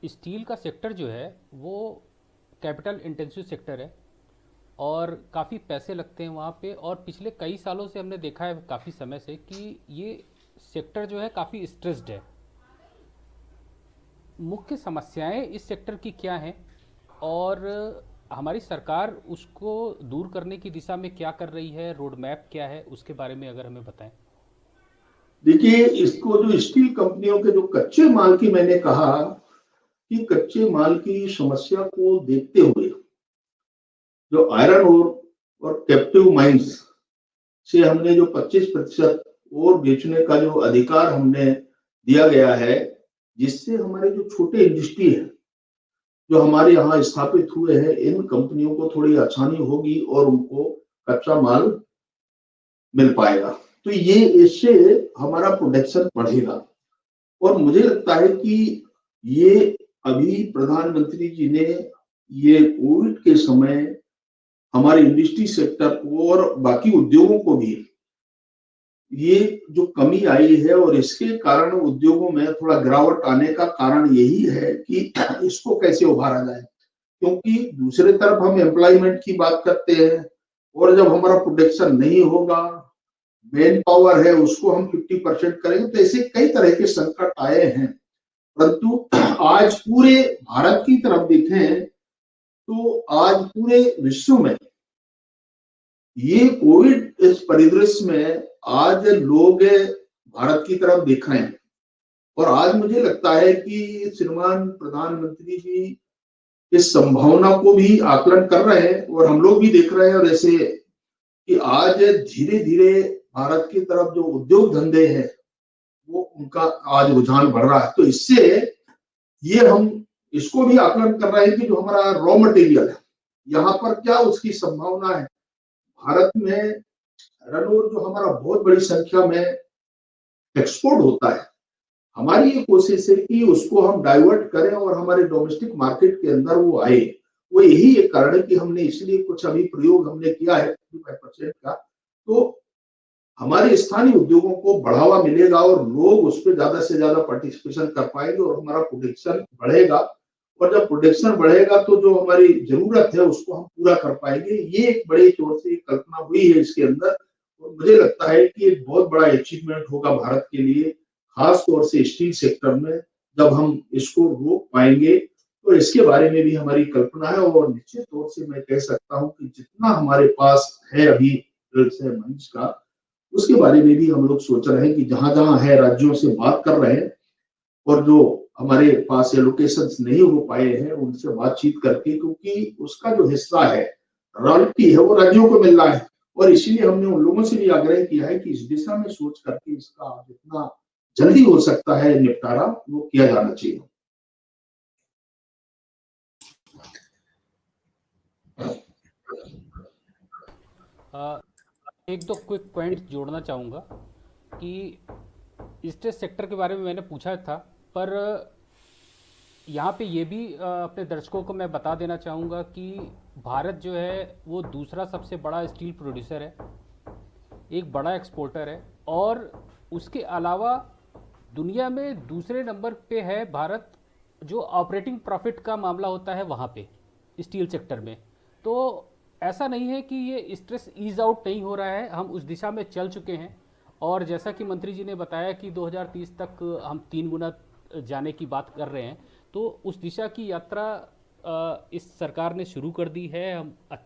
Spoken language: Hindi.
स्टील का सेक्टर जो है वो कैपिटल इंटेंसिव सेक्टर है और काफ़ी पैसे लगते हैं वहाँ पे। और पिछले कई सालों से हमने देखा है, काफ़ी समय से, कि ये सेक्टर जो है काफ़ी स्ट्रेस्ड है। मुख्य समस्याएं इस सेक्टर की क्या हैं और हमारी सरकार उसको दूर करने की दिशा में क्या कर रही है, रोड मैप क्या है, उसके बारे में अगर हमें बताएं। देखिए, इसको जो स्टील कंपनियों के जो कच्चे माल की मैंने कहा कि कच्चे माल की समस्या को देखते हुए जो आयरन और कैप्टिव माइंस से हमने जो 25% और बेचने का जो अधिकार हमने दिया गया है, जिससे हमारे जो छोटे इंडस्ट्री है जो हमारे यहाँ स्थापित हुए हैं, इन कंपनियों को थोड़ी आसानी होगी और उनको कच्चा माल मिल पाएगा। तो ये इससे हमारा प्रोडक्शन बढ़ेगा। और मुझे लगता है कि ये अभी प्रधानमंत्री जी ने ये कोविड के समय हमारे इंडस्ट्री सेक्टर को और बाकी उद्योगों को भी ये जो कमी आई है और इसके कारण उद्योगों में थोड़ा गिरावट आने का कारण यही है कि इसको कैसे उभारा जाए। क्योंकि दूसरे तरफ हम एम्प्लॉयमेंट की बात करते हैं और जब हमारा प्रोडक्शन नहीं होगा, मेन पावर है उसको हम 50% करेंगे, तो ऐसे कई तरह के संकट आए हैं। परंतु आज पूरे भारत की तरफ देखें तो आज पूरे विश्व में ये कोविड इस परिदृश्य में आज लोग भारत की तरफ देख रहे हैं। और आज मुझे लगता है कि श्रीमान प्रधानमंत्री जी इस संभावना को भी आकलन कर रहे हैं और हम लोग भी देख रहे हैं। और ऐसे कि आज धीरे धीरे भारत की तरफ जो उद्योग धंधे हैं वो उनका आज रुझान बढ़ रहा है। तो इससे ये हम इसको भी आकलन कर रहे हैं कि जो हमारा रॉ मटेरियल है यहाँ पर क्या उसकी संभावना है। भारत में रनौर जो हमारा बहुत बड़ी संख्या में एक्सपोर्ट होता है, हमारी ये कोशिश है कि उसको हम डाइवर्ट करें और हमारे डोमेस्टिक मार्केट के अंदर वो आए। वो यही एक कारण है कि हमने इसलिए कुछ अभी प्रयोग हमने किया है 55% का। तो हमारे स्थानीय उद्योगों को बढ़ावा मिलेगा और लोग उस पर ज्यादा से ज्यादा पार्टिसिपेशन कर पाएंगे और हमारा प्रोडक्शन बढ़ेगा। और जब प्रोडक्शन बढ़ेगा तो जो हमारी जरूरत है उसको हम पूरा कर पाएंगे। ये एक बड़े तौर से कल्पना हुई है इसके अंदर। और मुझे लगता है कि एक बहुत बड़ा अचीवमेंट होगा भारत के लिए, खास तौर से स्टील सेक्टर में। जब हम इसको रोक पाएंगे तो इसके बारे में भी हमारी कल्पना है। और निश्चित तौर से मैं कह सकता हूँ कि जितना हमारे पास है अभी मंच का, उसके बारे में भी हम लोग सोच रहे हैं कि जहां जहां है राज्यों से बात कर रहे हैं और जो हमारे पास एलोकेशन नहीं हो पाए हैं उनसे बातचीत करके, क्योंकि उसका जो हिस्सा है रॉयल्टी है वो राज्यों को मिल रहा है। और इसीलिए हमने उन लोगों से भी आग्रह किया है कि इस दिशा में सोच करके इसका जितना जल्दी हो सकता है निपटारा वो किया जाना चाहिए। एक दो क्विक पॉइंट जोड़ना चाहूँगा कि स्टेट सेक्टर के बारे में मैंने पूछा था, पर यहाँ पे ये भी अपने दर्शकों को मैं बता देना चाहूँगा कि भारत जो है वो दूसरा सबसे बड़ा स्टील प्रोड्यूसर है, एक बड़ा एक्सपोर्टर है। और उसके अलावा दुनिया में दूसरे नंबर पे है भारत, जो ऑपरेटिंग प्रॉफिट का मामला होता है वहाँ पे स्टील सेक्टर में। तो ऐसा नहीं है कि ये स्ट्रेस ईज आउट नहीं हो रहा है, हम उस दिशा में चल चुके हैं। और जैसा कि मंत्री जी ने बताया कि 2030 तक हम 3 गुना जाने की बात कर रहे हैं, तो उस दिशा की यात्रा इस सरकार ने शुरू कर दी है। हम अच्छे